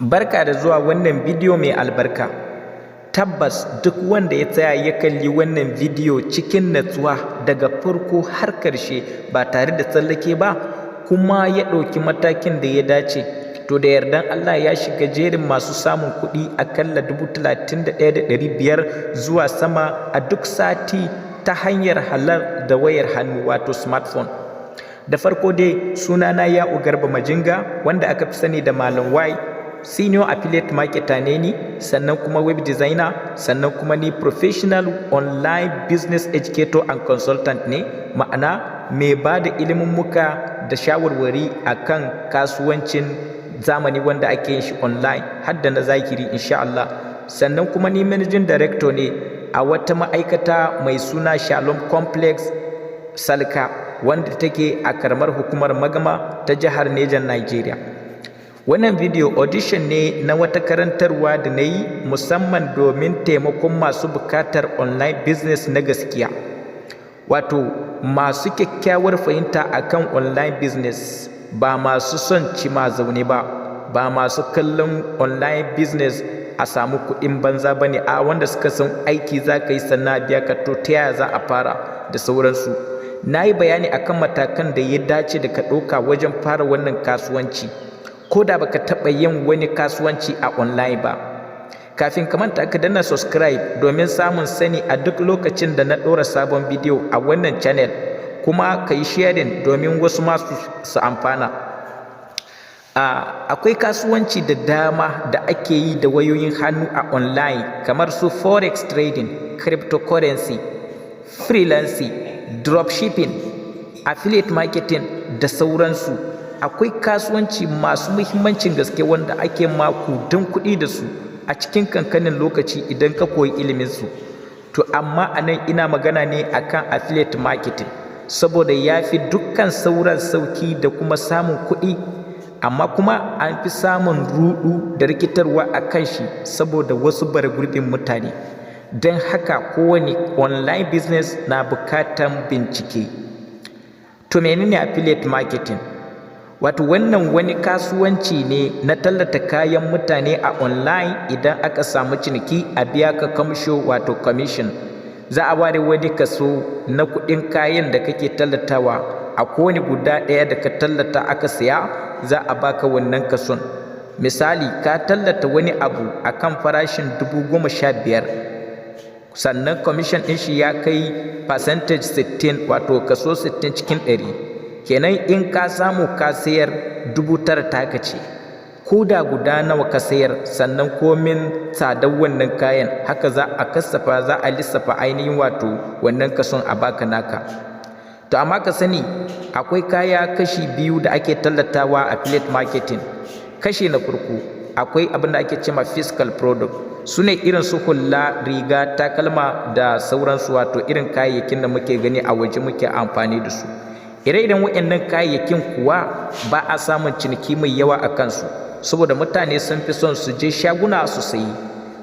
Barka da zuwa wannan bidiyo mai albarka. Tabbas duk wanda ya tsaya ya kalli wannan bidiyo cikin natsuwa daga farko har ƙarshe ba tare da tsallake ba kuma ya ɗauki matakin da ya dace, to da yardan Allah ya shiga jerin masu samun kuɗi akalla 31,500 zuwa sama a duk sati ta hanyar halal da wayar hannu wato smartphone. Da farko dai sunana Ya'u Garba Majinga wanda aka fi sani da Malam Y. Senior affiliate marketer ne ni, sannan kuma web designer, sannan kuma ni professional online business educator and consultant ne, ma'ana mai ba da muka da shawarwari akan kasuwancin zamani wanda ake yin shi online har da na zahiri insha Allah. Sannan kuma ni managing director ne a wata ma'aikata mai suna Shalom Complex Salka wanda take a karamar hukumar Magama ta jihar Neja, Nigeria. Wannan video audition ne na wata karantarwa da na yi musamman domin taimakon masu bukatar online business na gaskiya, wato masu kyakkyawar fahimta akan online business, ba masu son cima zaune ba, ba masu kallon online business a samu kuɗin banza ba ne, a wanda suka san aiki za ka yi sannan biya ka, to ta yaya za a fara da sauransu. Na yi bayani akan matakan da ya dace da ka ɗauka wajen fara wannan kasuwanci ko da baka taɓa yin wani kasuwanci a online ba. Kafin ka manta ka danna subscribe domin samun sani a duk lokacin da na ɗora sabon bidiyo a wannan channel, kuma ka yi sharing domin wasu masu su amfana. Akwai kasuwanci da dama da ake yi da wayoyin hannu a online kamar su forex trading, cryptocurrency, freelancing, dropshipping, affiliate marketing da sauransu. Akwai kasuwanci masu muhimmancin gaske wanda ake makudan kuɗi da su a cikin kankanin lokaci idan ka koyi ilimin su. To amma anan ina magana ne akan affiliate marketing saboda ya fi dukkan sauran sauki da kuma samun kuɗi, amma kuma an fi samun ruɗu da rikitarwa a kan shi saboda wasu bara gurbin mutane. Don haka kowane online business na bukatan bincike. To menene affiliate marketing? Wato wannan wani kasuwanci ne na tallata kayan mutane a online. Idan aka samu ciniki a biya ka kamsho wato commission. Za a ware wani kaso na kuɗin kayan da kake tallatawa, a kowane guda ɗaya da ka tallata aka siya za a baka wannan kason. Misali ka tallata wani abu akan farashin 15,000, sannan commission ɗin shi ya kai percentage 60 wato kaso 60 cikin 100. Kenan in ka samu ka sayar 9,000 taka ce, ko da guda nawa ka sayar, sannan komin tsadar wannan kayan haka za a kasafa, za a lissafa ainihin wato wannan kason a baka naka. To amma ka sani akwai kaya kashi biyu da ake tallatawa a affiliate marketing. Kashi na farko akwai abin da ake cewa physical product, su ne irin su hula, riga, takalma da sauransu, wato irin kayayyakin da muke gani a waje muke amfani da su. Ire-iren waɗannan kayayyakin kuwa ba a samun ciniki mai yawa a kansu saboda mutane sun fi son su je shaguna su sayi,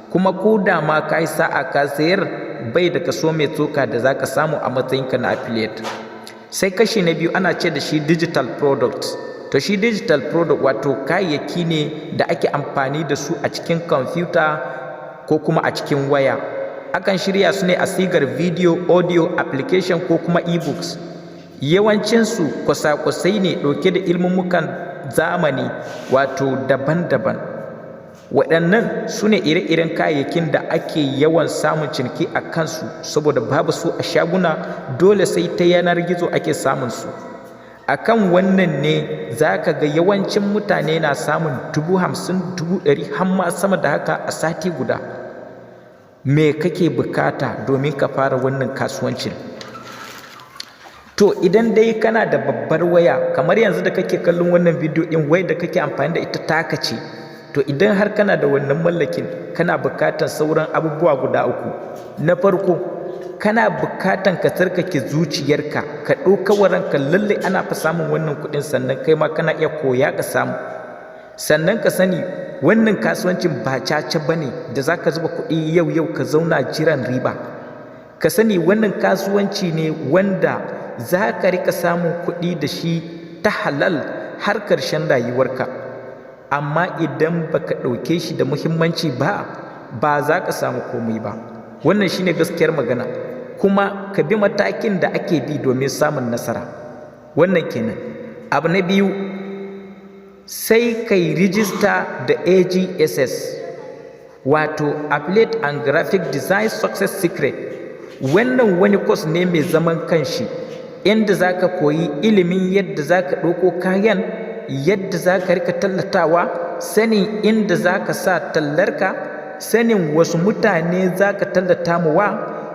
kuma ko da ma ka yi sa'a ka sayar bai da kaso mai tsoka da za ka samu a matsayinka na affiliate. Sai kashi na biyu ana ce da shi digital product. To shi digital product wato kayayyaki ne da ake amfani da su a cikin kwamfuta ko kuma a cikin waya. Akan shirya su ne a sigar video, audio, application ko kuma e-books. Yawancinsu kwasa-kwasai ne ɗauke da ilmummukan zamani wato daban-daban. Waɗannan su ne ire-iren kayayyakin da ake yawan samun ciniki a kansu saboda babu su a shaguna, dole sai ta yanar gizo ake samun su. Akan wannan ne za ka ga yawancin mutane na samun 50,000, 100,000 har ma sama da haka a sati guda. Me kake bukata domin ka fara wannan kasuwancin? To idan dai kana da babbar waya kamar yanzu da kake kallon wannan bidiyo ɗin, wai da kake amfani da ita taka ce, to idan har kana da wannan mallakin kana bukatan sauran abubuwa guda uku. Na farko kana bukatan ka tsarkake zuciyarka, ka ɗauka waranka lallai ana fa samun wannan kuɗin, sannan kai ma kana iya koya ka samu. Sannan ka sani wannan kasuwancin ba caca bane da za ka zuba kuɗi yau ka zauna jiran riba. Ka sani wannan kasuwanci ne wanda za ka rika samun kuɗi da shi ta halal har ƙarshen rayuwarka. amma idan baka ɗauke shi da muhimmanci ba za ka samu komai ba. Wannan shine gaskiyar magana, kuma ka bi matakin da ake bi domin samun nasara. Wannan kenan. Abu na biyu, sai kai rijista da AGSS, wato Affiliate and Graphic Design Success Secret. Wannan wani course ne mai zaman kanshi, inda za ka koyi ilimin yadda za ka ɗauko kayan, yadda za ka rika tallatawa, sanin inda za ka sa tallarka, sanin wasu mutane za ka tallata wa,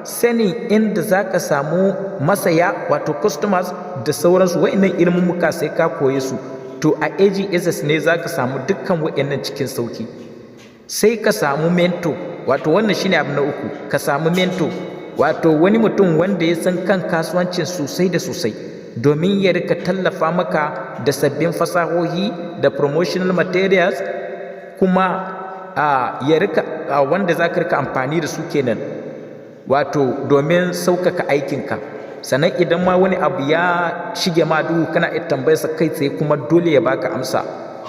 sanin inda za ka samu masaya wato customers da sauransu. Wa'innan ilmummuka sai ka koye su. To a AGSS ne za ka samu dukkan wa'innan cikin sauki. Sai ka samu mentor, wato wannan shine abu na uku, ka samu mentor, wato wani mutum wanda ya san kan kasuwancin sosai da sosai, domin ya rika tallafa maka da sabbin fasahohi da promotional materials, kuma ya rika wanda za ka rika amfani da su kenan, wato domin sauƙaƙa aikinka. Sannan idan ma wani abu ya shige ma duhu, kana iya tambayarsa kai tsaye kuma dole ya baka amsa,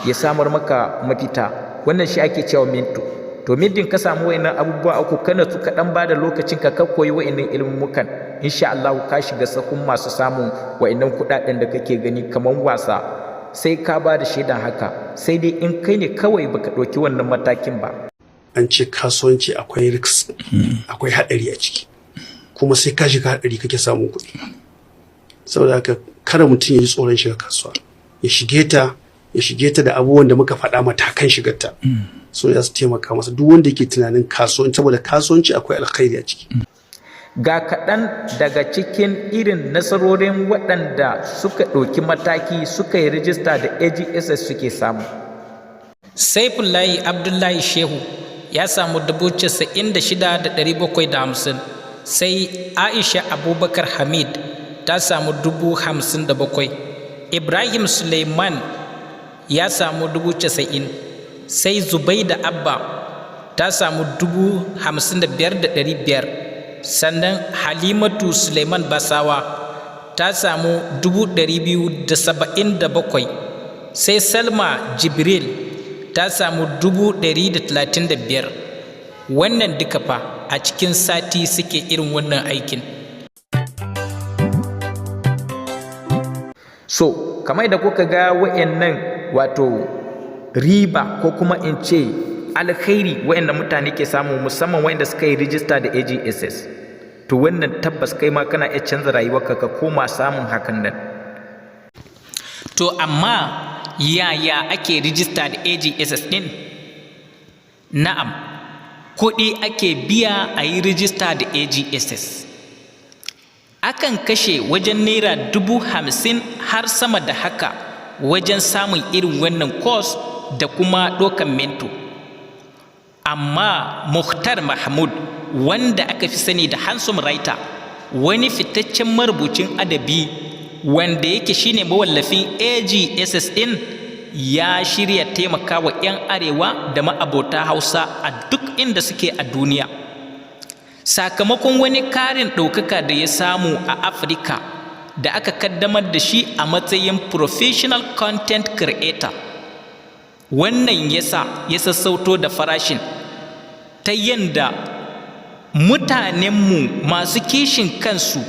ya samar maka mafita. Wannan shi ake cewa mentor. To middin ka samu wa'innan abubuwa uku, kana su kaɗan ba da lokacin ka koyi wa'innan ilmummukan, insha Allah ka shiga sahun masu samun wa'innan kuɗaɗen da kake gani kamar wasa. Sai ka ba da shaidan haka, sai dai in kai ne kawai baka ɗauki wannan matakin ba. An ce kasuwanci akwai risk, akwai haɗari a ciki, kuma sai ka shiga haɗari kake samun kuɗi. Saboda haka kada mutum ya ji tsoron shiga kasuwa, ya shige ta da abubuwan da muka faɗa matakan shigarta. So ya su taimaka masa, duk wanda yake tunanin kasuwanci, saboda kasuwanci akwai alkhairi a ciki. Ga kaɗan daga cikin irin nasarorin waɗanda suka ɗauki mataki suka yi rijista da AGSS suke samu. Saifullahi Abdullahi Shehu ya samu 96,750. Sai Aisha Abubakar Hamid ta samu 57,000. Ibrahim Suleiman ya samu 90,000. Sai Zubaida Abba ta samu 55,500. Sannan Halimatu Suleiman Basawa ta samu 277,000. Sai Salma Jibril ta samu 135,000. Wannan duka fa a cikin sati suke irin wannan aikin. So kamar da kuka ga wa'annan wato riba ko kuma in ce alkhairi wa'anda mutane ke samu, musamman wa'anda suka yi rijista da AGSS, to wannan tabbas kai ma kana iya canza rayuwarka ka koma samun hakan nan. To amma yaya ake rijista da AGSS din? Na'am, kuɗi ake biya a yi rijista da AGSS. Akan kashe wajen naira 50,000 har sama da haka wajen samun irin wannan course da kuma ɗaukan mento. Amma Mukhtar Mahmud, wanda aka fi sani da handsome writer, wani fitaccen marubucin adabi wanda yake shine mawallafin AGSS ɗin, ya shirya taimakawa 'yan arewa da ma'abota Hausa a duk inda suke a duniya. Sakamakon wani karin ɗaukaka da ya samu a Afirka da aka kaddamar da shi a matsayin professional content creator. Wannan yasa ya sassauto da farashin ta yanda mutanenmu masu kishin kansu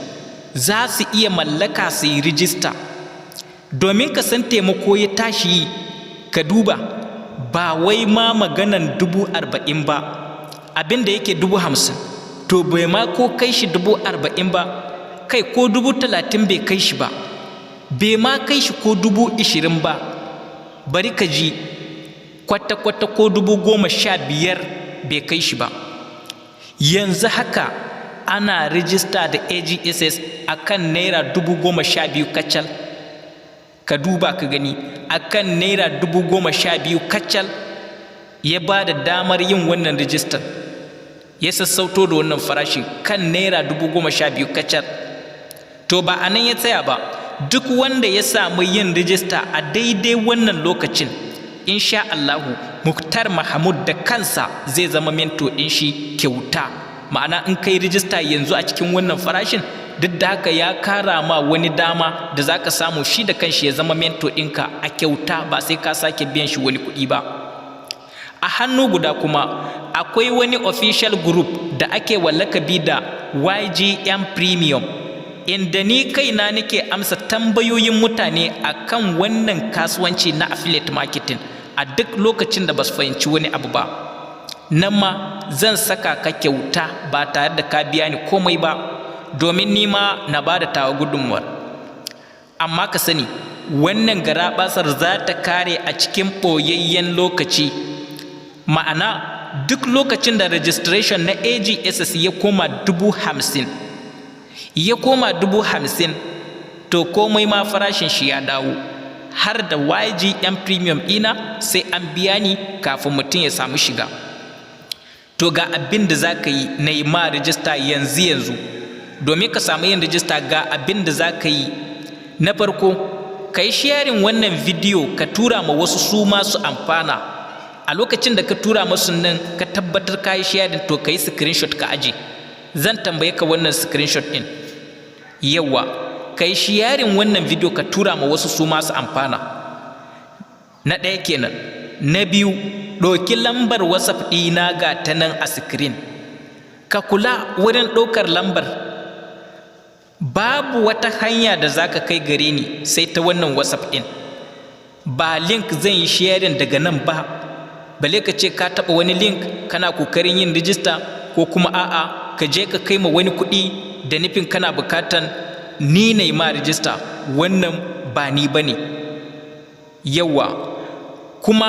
za su iya mallaka su yi rijista. Domin ka san taimako ya tashi, ka duba ba wai ma maganan 40,000 ba, abin da yake 50,000 to bai ma ko kai shi 40,000 ba, kai ko 30,000 bai kai shi ba, bai ma kai shi ko 20,000 ba. Bari ka ji, kwata-kwata ko 15,000 bai kai shi ba. Yanzu haka ana rijista da AGSS akan naira 12,000 kacal. Ka duba ka gani, akan naira 12,000 kacal ya ba da damar yin wannan rijistar, ya sassauto da wannan farashi kan naira 12,000 kacal. To ba a nan ya tsaya ba, duk wanda ya samu yin rijista a daidai wannan lokacin, insha Allahu Mukhtar Mahmud da kansa zai zama mento ɗin shi kyauta. Ma'ana in kai rijista yanzu a cikin wannan farashin, duk da haka ya kara ma wani dama da zaka samu shi da kanshi ya zama mentor ɗinka a kyauta ba sai ka sake biyan shi wani kuɗi ba. A hannu guda kuma akwai wani official group da ake lakabi da YGM Premium, inda ni kaina nake amsa tambayoyin mutane akan wannan kasuwanci na affiliate marketing a duk lokacin da ba su fahimci wani abu ba. Nan ma zan saka ka kyauta ba tare da ka biya ni komai ba, domin ni ma na ba da tawa gudunmuwar. Amma ka sani wannan garaɓasar za ta kare a cikin ɓoyayyen lokaci, ma'ana duk lokacin da registration na AGSS ya koma 50,000 to komai ma farashin shi ya dawo, har da YGM Premium ɗina sai an biya ni kafin mutum ya samu shiga. To ga abin da za ka yi na yi ma rijista yanzu, domin ka samu yin rijista ga abin da za ka yi. Na farko, ka yi sharing wannan bidiyo ka tura ma wasu su masu amfana. A lokacin da ka tura masu nan ka tabbatar ka yi sharing, to ka yi screenshot ka aje. Zan tambaye ka wannan screenshot ɗin. Yawa, ka yi sharing wannan bidiyo ka tura ma wasu su masu amfana. Na ɗaya kenan. Na biyu, ɗauki lambar WhatsApp ɗina ga ta nan a screen. Ka kula wurin ɗaukar lambar. Babu wata hanya da za ka kai gare ni sai ta wannan WhatsApp ɗin. Ba link zan yi sharing daga nan ba, bale ka ce ka taɓa wani link kana kokarin yin rijista, ko kuma a'a ka je ka kai ma wani kuɗi da nufin kana bukatan ni na yi ma rijista. Wannan ba ni ba ne. Yawa, kuma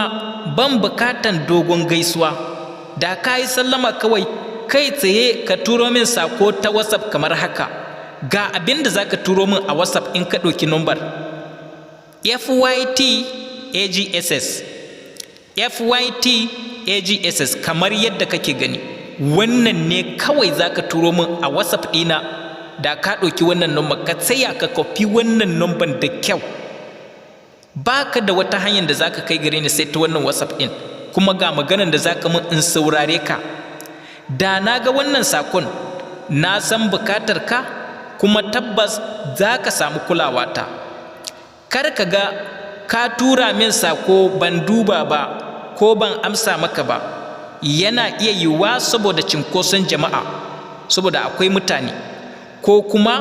ban bukatan dogon gaisuwa, da ka yi sallama kawai kai tsaye ka turo min sako ta WhatsApp kamar haka. Ga abin da za ka turo min a WhatsApp in ka ɗauki number FYT AGSS kamar yadda kake gani. Wannan ne kawai za ka turo min a WhatsApp ɗina. Da ka ɗauki wannan number ka tsaya ka kofi wannan number da kyau. Ba ka da wata hanyar da za ka kai gare ni sai ta wannan WhatsApp ɗin. Kuma ga maganar da za ka min in saurare ka. Da na ga wannan sakon na san bukatar ka, kuma tabbas za ka samu kulawata. Kar ka ga ka tura min sako ban duba ba ko ban amsa maka ba. Yana iya yiwuwa saboda cinkoson jama'a, saboda akwai mutane, ko kuma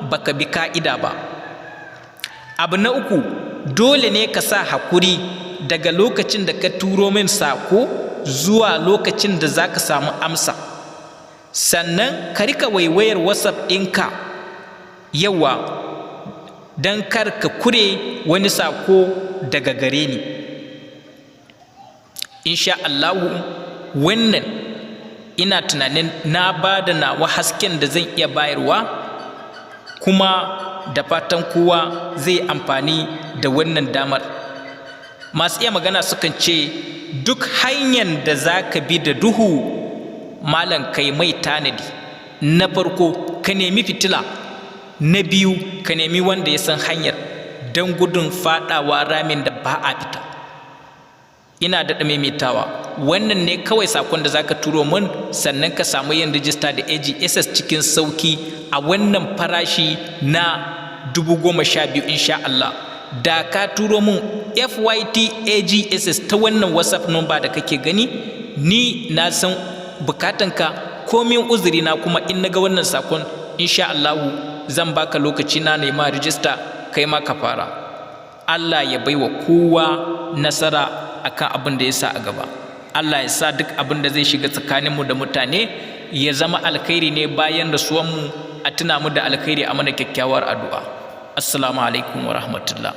baka bi ka'ida ba. Abu na uku, dole ne ka sa hakuri daga lokacin da ka turo min sako zuwa lokacin da za ka samu amsa. Sannan ka rika waiwayar WhatsApp ɗinka. Yawa, don kar ka kure wani sako daga gare ni. Insha Allahu, wannan ina tunanin na ba da nawa hasken da zan iya bayarwa, kuma da fatan kowa zai amfani da wannan damar. Masu iya magana sukan ce duk hanyar da za ka bi da duhu, malam kai mai tanadi. Na farko, ka nemi fitila. Na biyu, ka nemi wanda ya san hanyar, don gudun faɗawa ramin da ba a fita. Ina da maimaitawa, wannan ne kawai sakon da za ka turo min, sannan ka samu yin rijista da AGSS cikin sauki a wannan farashi na 12,000 insha Allah. Da ka turo min FYT AGSS ta wannan WhatsApp number da kake gani, ni na san bukatanka, komin uzuri na, kuma in naga wannan sakon insha Allah zan baka lokaci na nema rijista, kai ma ka fara. Allah ya baiwa kowa nasara akan abin da ya sa a gaba. Allah ya sa duk abin da zai shiga tsakaninmu da mutane ya zama alkhairi ne bayan rasuwanmu, a tuna mu da alkhairi a mana kyakkyawar addu'a. Assalamu alaikum wa rahmatullah.